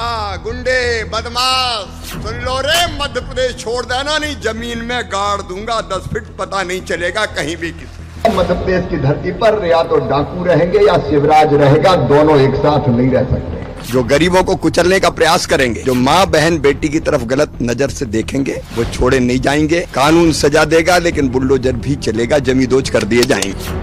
दादा गुंडे बदमाश सुन लो रे, मध्य प्रदेश छोड़ देना, नहीं जमीन में गाड़ दूंगा 10 फीट, पता नहीं चलेगा कहीं भी किसी। मध्य प्रदेश की धरती पर या तो डाकू रहेंगे या शिवराज रहेगा, दोनों एक साथ नहीं रह सकते। जो गरीबों को कुचलने का प्रयास करेंगे, जो माँ बहन बेटी की तरफ गलत नजर से देखेंगे, वो छोड़े नहीं जाएंगे। कानून सजा देगा लेकिन बुलडोजर भी चलेगा, जमींदोज कर दिए जाएंगे।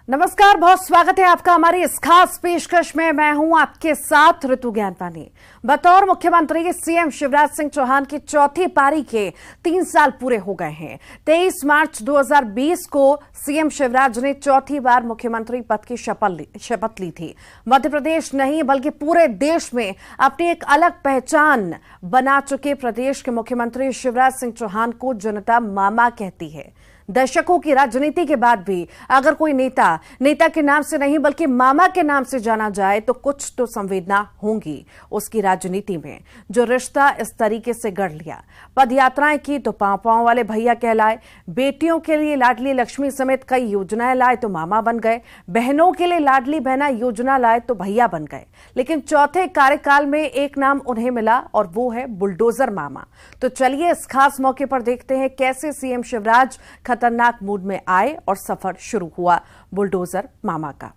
नमस्कार, बहुत स्वागत है आपका हमारी इस खास पेशकश में। मैं हूं आपके साथ ऋतु ज्ञानपानी। बतौर मुख्यमंत्री सीएम शिवराज सिंह चौहान की चौथी पारी के 3 साल पूरे हो गए हैं। 23 मार्च 2020 को सीएम शिवराज ने चौथी बार मुख्यमंत्री पद की शपथ ली थी। मध्य प्रदेश नहीं बल्कि पूरे देश में अपनी एक अलग पहचान बना चुके प्रदेश के मुख्यमंत्री शिवराज सिंह चौहान को जनता मामा कहती है। दशकों की राजनीति के बाद भी अगर कोई नेता के नाम से नहीं बल्कि मामा के नाम से जाना जाए तो कुछ तो संवेदना होंगी उसकी राजनीति में। जो रिश्ता इस तरीके से गढ़ लिया, पदयात्राएं की तो पांव वाले भैया कहलाए, बेटियों के लिए लाडली लक्ष्मी समेत कई योजनाएं लाए तो मामा बन गए, बहनों के लिए लाडली बहना योजना लाए तो भैया बन गए। लेकिन चौथे कार्यकाल में एक नाम उन्हें मिला और वो है बुलडोजर मामा। तो चलिए इस खास मौके पर देखते हैं कैसे सीएम शिवराज खतरनाक मूड में आए और सफर शुरू हुआ बुलडोजर मामा का।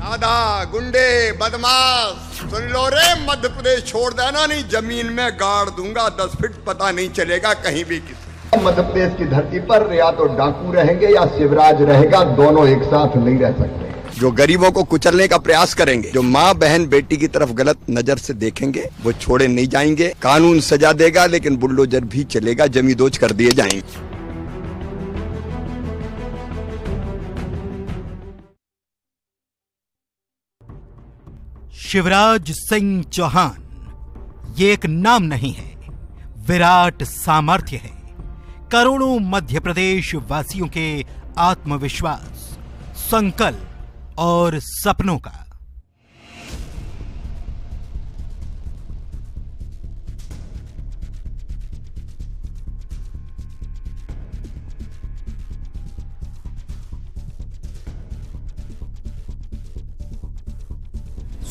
दादा गुंडे बदमाश सुन लो रे, मध्य प्रदेश छोड़ देना, नहीं जमीन में गाड़ दूंगा 10 फीट, पता नहीं चलेगा कहीं भी किसी। मध्य प्रदेश की धरती पर या तो डाकू रहेंगे या शिवराज रहेगा, दोनों एक साथ नहीं रह सकते। जो गरीबों को कुचलने का प्रयास करेंगे, जो माँ बहन बेटी की तरफ गलत नजर से देखेंगे, वो छोड़े नहीं जाएंगे। कानून सजा देगा लेकिन बुलडोजर भी चलेगा, जमींदोज कर दिए जाएंगे। शिवराज सिंह चौहान ये एक नाम नहीं है, विराट सामर्थ्य है। करोड़ों मध्य प्रदेश वासियों के आत्मविश्वास, संकल्प और सपनों का।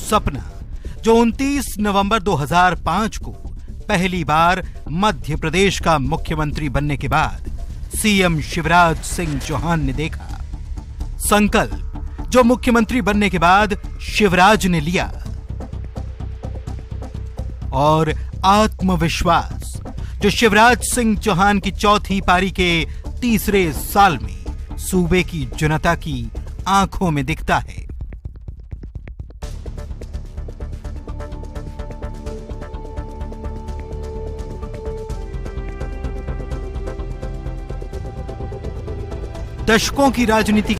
सपना जो 29 नवंबर 2005 को पहली बार मध्य प्रदेश का मुख्यमंत्री बनने के बाद सीएम शिवराज सिंह चौहान ने देखा। संकल्प जो मुख्यमंत्री बनने के बाद शिवराज ने लिया। और आत्मविश्वास जो शिवराज सिंह चौहान की चौथी पारी के तीसरे साल में सूबे की जनता की आंखों में दिखता है। दशकों की राजनीति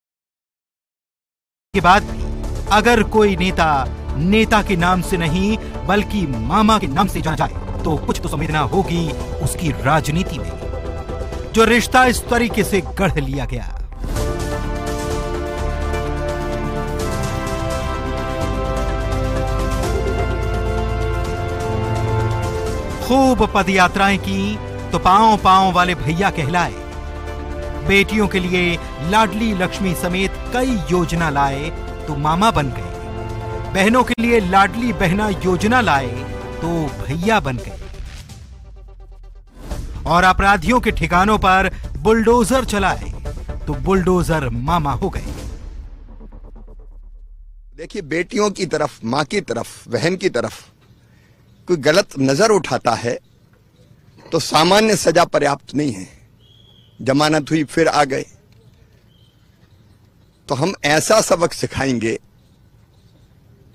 के बाद भी अगर कोई नेता के नाम से नहीं बल्कि मामा के नाम से जाना जाए तो कुछ तो संवेदना होगी उसकी राजनीति में। जो रिश्ता इस तरीके से गढ़ लिया गया। खूब पदयात्राएं की तो पांव वाले भैया कहलाए, बेटियों के लिए लाडली लक्ष्मी समेत कई योजना लाए तो मामा बन गए, बहनों के लिए लाडली बहना योजना लाए तो भैया बन गए, और अपराधियों के ठिकानों पर बुलडोजर चलाए तो बुलडोजर मामा हो गए। देखिए, बेटियों की तरफ, मां की तरफ, बहन की तरफ कोई गलत नजर उठाता है तो सामान्य सजा पर्याप्त नहीं है। जमानत हुई फिर आ गए तो हम ऐसा सबक सिखाएंगे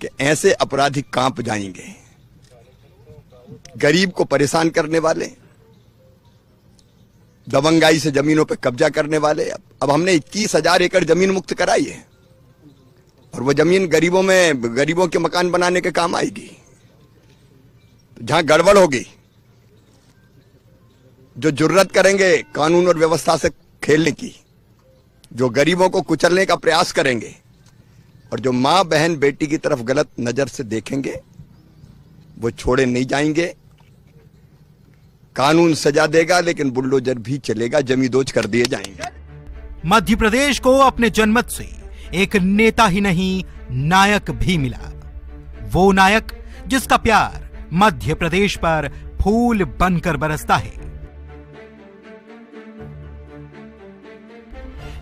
कि ऐसे अपराधी कांप जाएंगे। गरीब को परेशान करने वाले, दबंगाई से जमीनों पर कब्जा करने वाले, अब हमने 21,000 एकड़ जमीन मुक्त कराई है और वो जमीन गरीबों के मकान बनाने के काम आएगी। जहां गड़बड़ होगी, जो जुर्रत करेंगे कानून और व्यवस्था से खेलने की, जो गरीबों को कुचलने का प्रयास करेंगे और जो मां बहन बेटी की तरफ गलत नजर से देखेंगे, वो छोड़े नहीं जाएंगे। कानून सजा देगा लेकिन बुलडोजर भी चलेगा, जमींदोज कर दिए जाएंगे। मध्य प्रदेश को अपने जनमत से एक नेता ही नहीं, नायक भी मिला। वो नायक जिसका प्यार मध्य प्रदेश पर फूल बनकर बरसता है।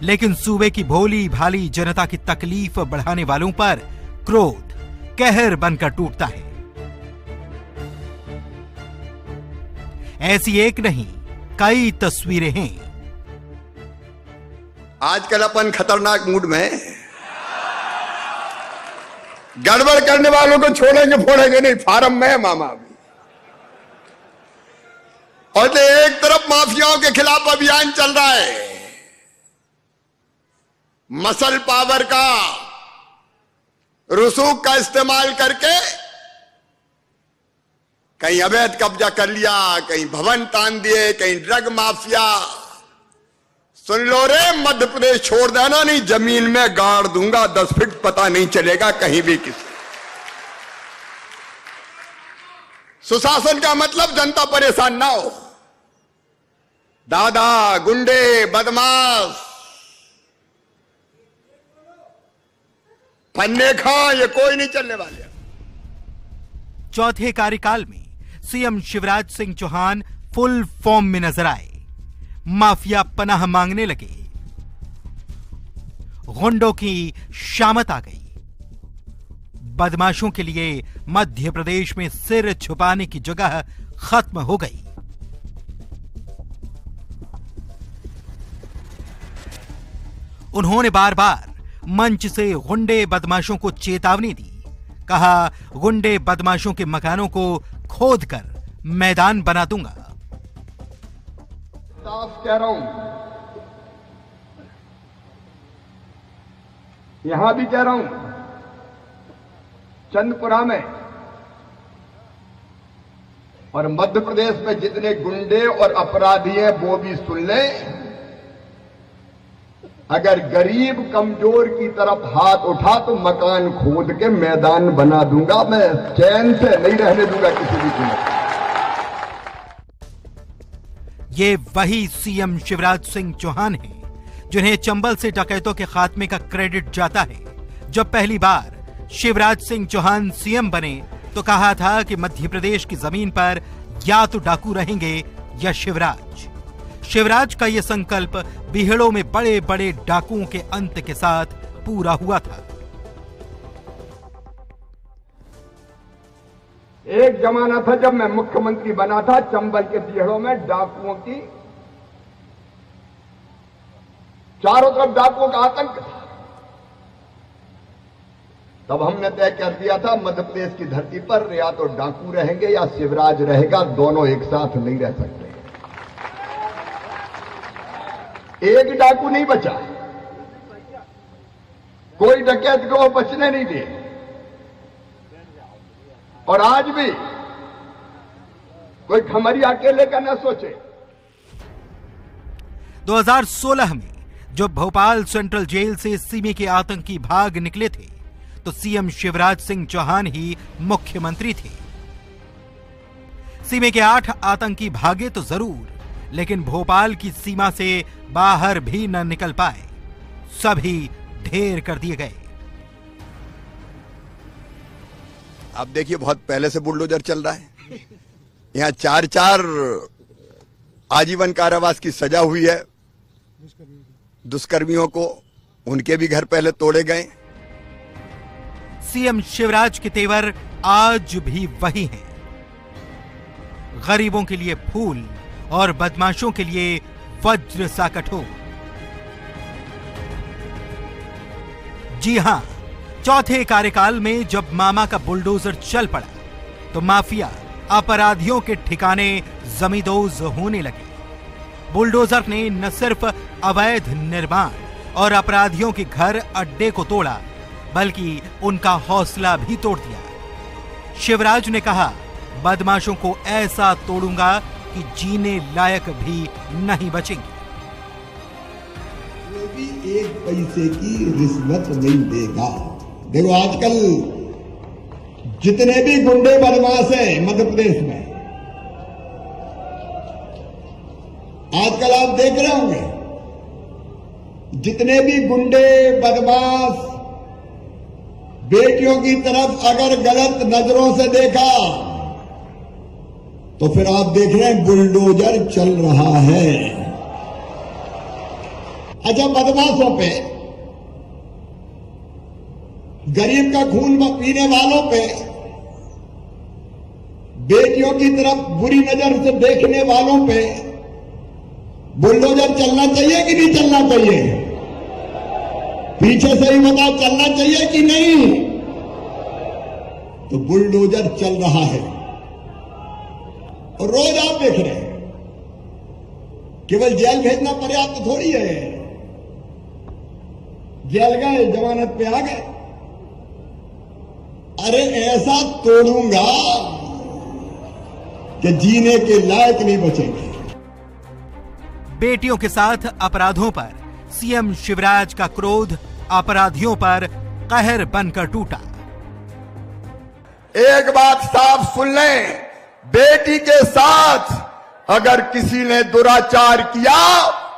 लेकिन सूबे की भोली भाली जनता की तकलीफ बढ़ाने वालों पर क्रोध कहर बनकर टूटता है। ऐसी एक नहीं, कई तस्वीरें हैं। आजकल अपन खतरनाक मूड में हैं। गड़बड़ करने वालों को छोड़ेंगे फोड़ेंगे नहीं, फार्म में है मामा अभी। और तो एक तरफ माफियाओं के खिलाफ अभियान चल रहा है, मसल पावर का, रसूख का इस्तेमाल करके कहीं अवैध कब्जा कर लिया, कहीं भवन तान दिए, कहीं ड्रग माफिया। सुन लो रे, मध्य प्रदेश छोड़ देना, नहीं जमीन में गाड़ दूंगा, 10 फीट पता नहीं चलेगा कहीं भी किसी। सुशासन का मतलब जनता परेशान ना हो। दादा, गुंडे, बदमाश, फन्ने खां, ये कोई नहीं चलने वाले। चौथे कार्यकाल में CM Shivraj Singh Chouhan full form में नजर आए। माफिया पनाह मांगने लगे, गुंडों की शामत आ गई। बदमाशों के लिए मध्य प्रदेश में सिर छुपाने की जगह खत्म हो गई। उन्होंने बार बार मंच से गुंडे बदमाशों को चेतावनी दी। कहा, गुंडे बदमाशों के मकानों को खोद कर मैदान बना दूंगा। साफ कह रहा हूं, यहां भी कह रहा हूं, चंदपुरा में और मध्य प्रदेश में जितने गुंडे और अपराधी हैं वो भी सुन लें। अगर गरीब कमजोर की तरफ हाथ उठा तो मकान खोद के मैदान बना दूंगा। मैं चैन से नहीं रहने दूंगा किसी भी कीमत। ये वही सीएम शिवराज सिंह चौहान हैं, जिन्हें चंबल से डकैतों के खात्मे का क्रेडिट जाता है। जब पहली बार शिवराज सिंह चौहान सीएम बने तो कहा था कि मध्य प्रदेश की जमीन पर या तो डाकू रहेंगे या शिवराज। शिवराज का यह संकल्प बीहड़ों में बड़े बड़े डाकुओं के अंत के साथ पूरा हुआ था। एक जमाना था जब मैं मुख्यमंत्री बना था, चंबल के बीहड़ों में डाकुओं की चारों तरफ डाकुओं का आतंक था। तब हमने तय कर दिया था, मध्य प्रदेश की धरती पर या तो डाकू रहेंगे या शिवराज रहेगा, दोनों एक साथ नहीं रह सकते। एक डाकू नहीं बचा, कोई डकैत को बचने नहीं दिए। और आज भी कोई खमरिया अकेले का न सोचे। 2016 में जब भोपाल सेंट्रल जेल से सीमे के आतंकी भाग निकले थे तो सीएम शिवराज सिंह चौहान ही मुख्यमंत्री थे। सीमे के 8 आतंकी भागे तो जरूर, लेकिन भोपाल की सीमा से बाहर भी न निकल पाए। सभी ढेर कर दिए गए। अब देखिए, बहुत पहले से बुलडोजर चल रहा है। यहां 4 आजीवन कारावास की सजा हुई है दुष्कर्मियों को, उनके भी घर पहले तोड़े गए। सीएम शिवराज के तेवर आज भी वही हैं। गरीबों के लिए फूल और बदमाशों के लिए वज्र सा कठोर। जी हां, चौथे कार्यकाल में जब मामा का बुलडोजर चल पड़ा तो माफिया अपराधियों के ठिकाने जमींदोज होने लगे। बुलडोजर ने न सिर्फ अवैध निर्माण और अपराधियों के घर अड्डे को तोड़ा, बल्कि उनका हौसला भी तोड़ दिया। शिवराज ने कहा, बदमाशों को ऐसा तोड़ूंगा कि जीने लायक भी नहीं बचेंगे। कोई भी 1 पैसे की रिश्वत नहीं देगा। देखो, आजकल जितने भी गुंडे बदमाश हैं मध्य प्रदेश में, आजकल आप देख रहे होंगे जितने भी गुंडे बदमाश बेटियों की तरफ अगर गलत नजरों से देखा तो फिर आप देख रहे हैं बुलडोजर चल रहा है। अच्छा, बदमाशों पे, गरीब का खून पीने वालों पे, बेटियों की तरफ बुरी नजर से देखने वालों पे बुलडोजर चलना चाहिए कि नहीं चलना चाहिए? पीछे से ही बताओ, चलना चाहिए कि नहीं? तो बुलडोजर चल रहा है और रोज आप देख रहे हैं। केवल जेल भेजना पर्याप्त थोड़ी है। जेल गए, जमानत पे आ गए, अरे ऐसा तोड़ूंगा कि जीने के लायक नहीं बचेंगे। बेटियों के साथ अपराधों पर सीएम शिवराज का क्रोध अपराधियों पर कहर बनकर टूटा। एक बात साफ सुन लें, बेटी के साथ अगर किसी ने दुराचार किया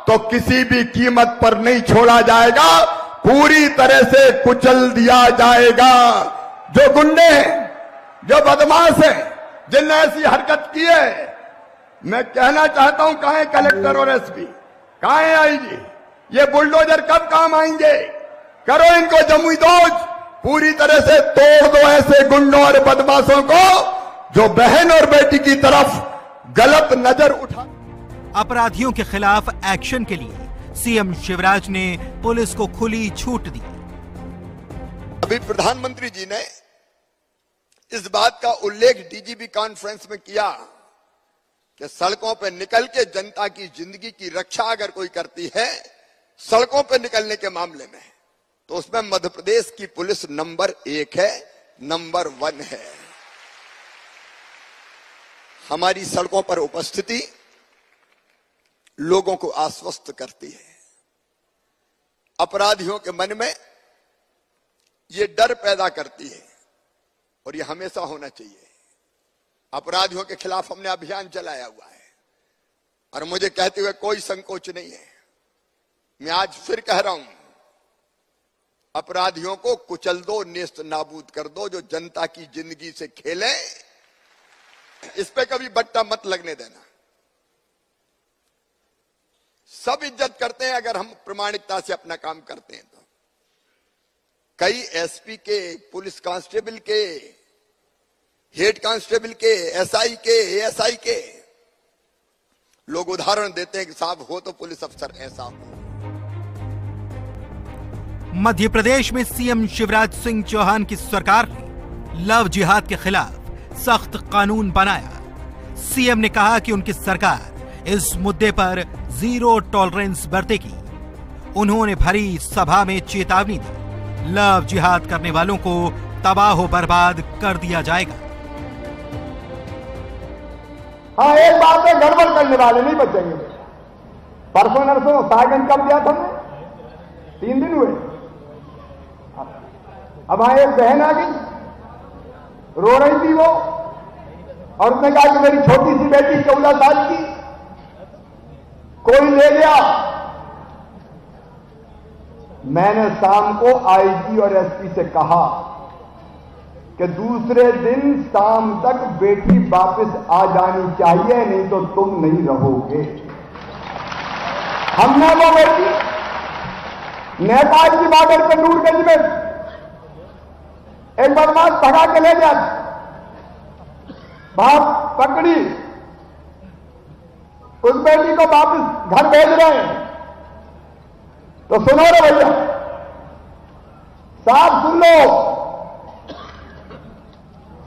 तो किसी भी कीमत पर नहीं छोड़ा जाएगा, पूरी तरह से कुचल दिया जाएगा। जो गुंडे हैं, जो बदमाश हैं, जिनने ऐसी हरकत की है, मैं कहना चाहता हूं, कहां है कलेक्टर और एसपी, कहां है आईजी? ये बुलडोजर कब काम आएंगे? करो इनको जमुईदोज, पूरी तरह से तोड़ दो ऐसे गुंडों और बदमाशों को जो बहन और बेटी की तरफ गलत नजर उठा। अपराधियों के खिलाफ एक्शन के लिए सीएम शिवराज ने पुलिस को खुली छूट दी। अभी प्रधानमंत्री जी ने इस बात का उल्लेख डीजीपी कॉन्फ्रेंस में किया कि सड़कों पर निकल के जनता की जिंदगी की रक्षा अगर कोई करती है सड़कों पर निकलने के मामले में, तो उसमें मध्य प्रदेश की पुलिस नंबर 1 है, नंबर 1 है। हमारी सड़कों पर उपस्थिति लोगों को आश्वस्त करती है। अपराधियों के मन में ये डर पैदा करती है और ये हमेशा होना चाहिए। अपराधियों के खिलाफ हमने अभियान चलाया हुआ है और मुझे कहते हुए कोई संकोच नहीं है। मैं आज फिर कह रहा हूं, अपराधियों को कुचल दो, नेस्त नाबूद कर दो। जो जनता की जिंदगी से खेले, इस पे कभी बट्टा मत लगने देना। सब इज्जत करते हैं अगर हम प्रामाणिकता से अपना काम करते हैं तो। कई एसपी के, पुलिस कांस्टेबल के, हेड कांस्टेबल के, एसआई के, एएसआई के लोग उदाहरण देते हैं कि साहब हो तो पुलिस अफसर ऐसा हो। मध्य प्रदेश में सीएम शिवराज सिंह चौहान की सरकार ने लव जिहाद के खिलाफ सख्त कानून बनाया। सीएम ने कहा कि उनकी सरकार इस मुद्दे पर जीरो टॉलरेंस बरतेगी। उन्होंने भरी सभा में चेतावनी दी, लव जिहाद करने वालों को तबाह बर्बाद कर दिया जाएगा। हाँ, एक बात है, गड़बड़ करने वाले नहीं बचेंगे। परसों नरसों सागन कब दिया था? 3 दिन हुए। अब वहां एक बहन आ गई, रो रही थी वो, और उसने कहा कि मेरी छोटी सी बेटी 14 साल की कोई ले गया। मैंने शाम को आईजी और एसपी से कहा कि दूसरे दिन शाम तक बेटी वापस आ जानी चाहिए, नहीं तो तुम नहीं रहोगे। हमने वो बेटी नेपाल की बॉर्डर पे नूरगंज में एक बदमाश भगा के ले गया, वहां पकड़ी, उस बेटी को वापस घर भेज रहे हैं। तो सुनो रे भैया, साफ सुन लो,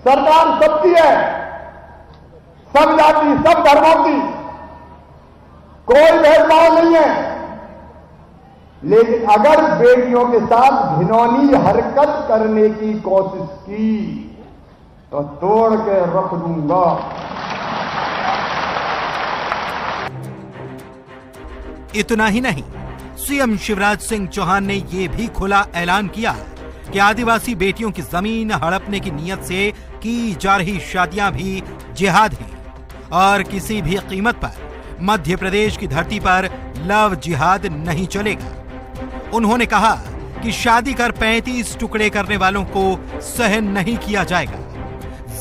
सरकार सबकी है, सब जाति, सब धर्मों की, कोई भेदभाव नहीं है। लेकिन अगर बेटियों के साथ घिनौनी हरकत करने की कोशिश की तो तोड़ के रख दूंगा। इतना ही नहीं, सीएम शिवराज सिंह चौहान ने यह भी खुला ऐलान किया कि आदिवासी बेटियों की जमीन हड़पने की नीयत से की जा रही शादियां भी जिहाद हैं और किसी भी कीमत पर मध्य प्रदेश की धरती पर लव जिहाद नहीं चलेगा। उन्होंने कहा कि शादी कर 35 टुकड़े करने वालों को सहन नहीं किया जाएगा।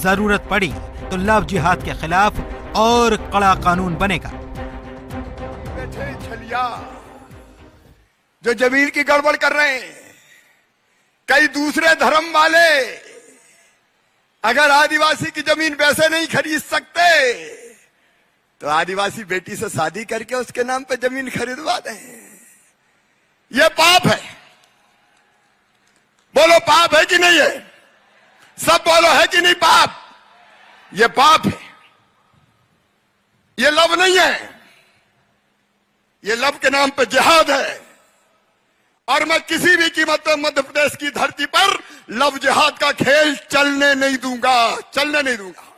जरूरत पड़ी तो लव जिहाद के खिलाफ और कड़ा कानून बनेगा। बैठे छलिया जो जमीन की गड़बड़ कर रहे हैं, कई दूसरे धर्म वाले अगर आदिवासी की जमीन वैसे नहीं खरीद सकते तो आदिवासी बेटी से शादी करके उसके नाम पे जमीन खरीदवा दें। यह पाप है। बोलो पाप है कि नहीं है? सब बोलो है कि नहीं पाप? यह पाप है। यह लव नहीं है, यह लव के नाम पे जिहाद है। और मैं किसी भी कीमत पर मध्य प्रदेश की धरती पर लव जिहाद का खेल चलने नहीं दूंगा, चलने नहीं दूंगा।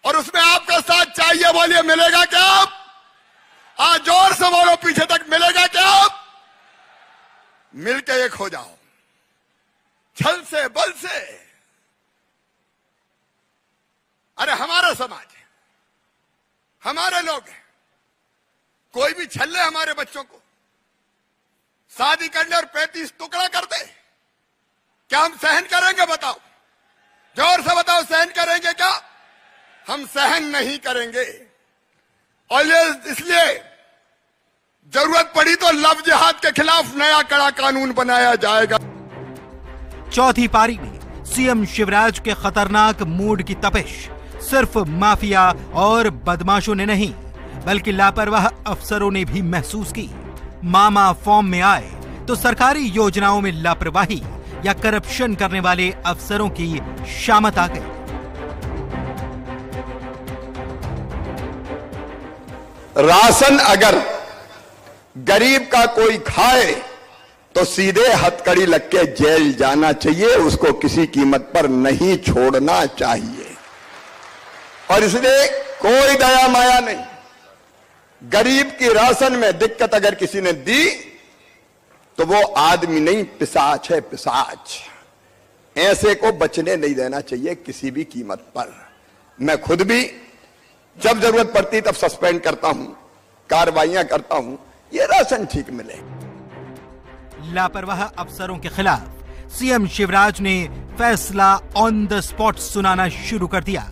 और उसमें आपका साथ चाहिए, बोलिए मिलेगा क्या? आज जोर से बोलो, पीछे तक मिलेगा क्या? मिलके एक हो जाओ, छल से बल से। अरे हमारा समाज है, हमारे लोग हैं, कोई भी छल ले हमारे बच्चों को, शादी कर ले और 35 टुकड़ा कर दे, क्या हम सहन करेंगे? बताओ, जोर से बताओ, सहन करेंगे क्या? हम सहन नहीं करेंगे। और ये इसलिए जरूरत पड़ी तो लव जिहाद के खिलाफ नया कड़ा कानून बनाया जाएगा। चौथी पारी में सीएम शिवराज के खतरनाक मूड की तपिश सिर्फ माफिया और बदमाशों ने नहीं बल्कि लापरवाह अफसरों ने भी महसूस की। मामा फॉर्म में आए तो सरकारी योजनाओं में लापरवाही या करप्शन करने वाले अफसरों की शामत आ गई। राशन अगर गरीब का कोई खाए तो सीधे हथकड़ी लग के जेल जाना चाहिए, उसको किसी कीमत पर नहीं छोड़ना चाहिए। और इसलिए कोई दया माया नहीं। गरीब की राशन में दिक्कत अगर किसी ने दी तो वो आदमी नहीं, पिशाच है, पिशाच। ऐसे को बचने नहीं देना चाहिए किसी भी कीमत पर। मैं खुद भी जब जरूरत पड़ती तब सस्पेंड करता हूं, कार्रवाइयां करता हूं, ये राशन ठीक मिले। लापरवाह अफसरों के खिलाफ सीएम शिवराज ने फैसला ऑन द स्पॉट सुनाना शुरू कर दिया।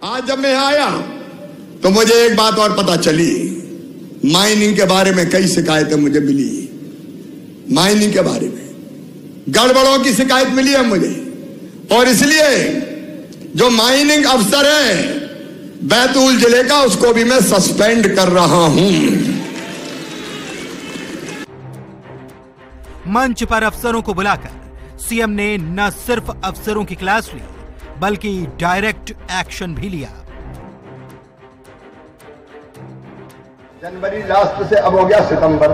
आज जब मैं आया तो मुझे एक बात और पता चली, माइनिंग के बारे में कई शिकायतें मुझे मिली। माइनिंग के बारे में गड़बड़ों की शिकायत मिली है मुझे, और इसलिए जो माइनिंग अफसर है बैतूल जिले का, उसको भी मैं सस्पेंड कर रहा हूं। मंच पर अफसरों को बुलाकर सीएम ने न सिर्फ अफसरों की क्लास ली बल्कि डायरेक्ट एक्शन भी लिया। जनवरी लास्ट से अब हो गया सितंबर।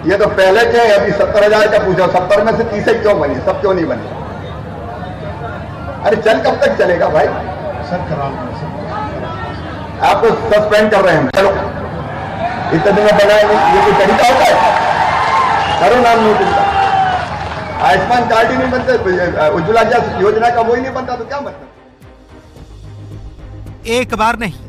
ये तो पहले थे, अभी 70,000 का पूछा, 70 में से 30 क्यों बनी, सब क्यों नहीं बनी? अरे चल कब तक चलेगा भाई? आपको सस्पेंड कर रहे हैं, चलो इतने दिन में बनाए नहीं, ये कोई तरीका होता है? करो नाम नहीं बनता, आयुष्मान कार्ड ही नहीं बनते, उज्ज्वला गैस योजना का वही नहीं बनता तो क्या मतलब? एक बार नहीं,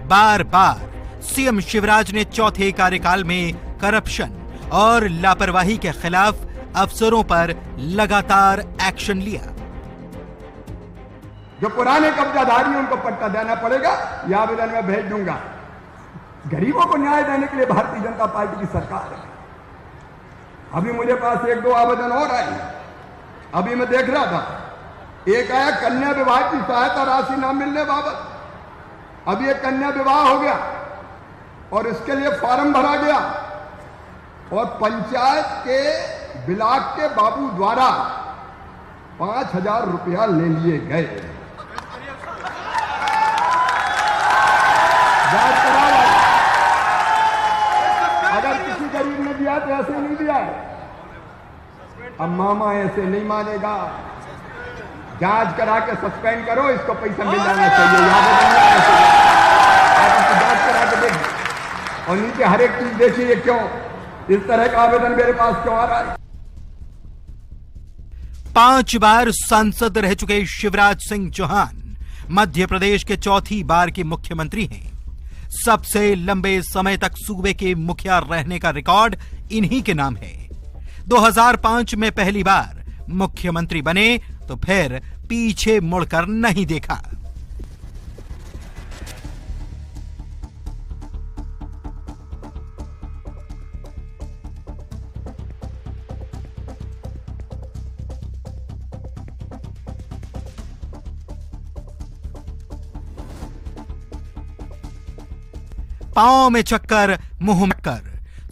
बार बार सीएम शिवराज ने चौथे कार्यकाल में करप्शन और लापरवाही के खिलाफ अफसरों पर लगातार एक्शन लिया। जो पुराने कब्जाधारी हैं उनको पट्टा देना पड़ेगा, यह आवेदन में भेज दूंगा। गरीबों को न्याय देने के लिए भारतीय जनता पार्टी की सरकार है। अभी मुझे पास 1-2 आवेदन और आए, अभी मैं देख रहा था। एक आया कन्या विवाह की सहायता राशि न मिलने बाबत, अभी एक कन्या विवाह हो गया और इसके लिए फॉर्म भरा गया और पंचायत के ब्लॉक के बाबू द्वारा 5,000 रुपया ले लिए गए। जांच करा, अगर किसी गरीब ने दिया तो ऐसे नहीं दिया है। अब मामा ऐसे नहीं मानेगा, जांच करा के सस्पेंड करो, इसको पैसा मिल जाना चाहिए। आप इसकी जांच करा के देखिए और नीचे हर एक चीज देखिए, क्यों इस तरह का आवेदन मेरे पास क्यों आ रहा है। 5 बार सांसद रह चुके शिवराज सिंह चौहान मध्य प्रदेश के चौथी बार के मुख्यमंत्री हैं। सबसे लंबे समय तक सूबे के मुखिया रहने का रिकॉर्ड इन्हीं के नाम है। 2005 में पहली बार मुख्यमंत्री बने तो फिर पीछे मुड़कर नहीं देखा। पांव में चक्कर, मुंह में कर,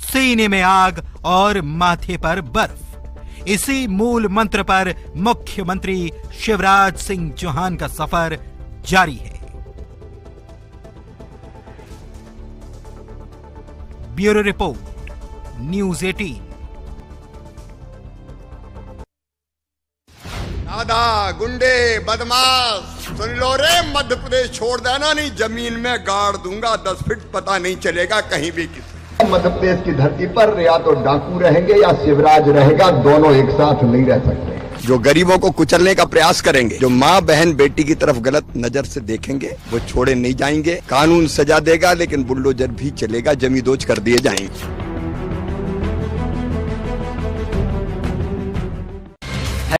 सीने में आग और माथे पर बर्फ। इसी मूल मंत्र पर मुख्यमंत्री शिवराज सिंह चौहान का सफर जारी है। Bureau report, news 18। दादा, गुंडे, बदमाश, सुन लो रे, मध्य प्रदेश छोड़ देना, नहीं जमीन में गाड़ दूंगा 10 फीट, पता नहीं चलेगा कहीं भी किसी। मध्य प्रदेश की धरती पर या तो डाकू रहेंगे या शिवराज रहेगा, दोनों एक साथ नहीं रह सकते। जो गरीबों को कुचलने का प्रयास करेंगे, जो माँ बहन बेटी की तरफ गलत नजर से देखेंगे, वो छोड़े नहीं जाएंगे। कानून सजा देगा लेकिन बुलडोजर भी चलेगा, जमींदोज कर दिए जाएंगे।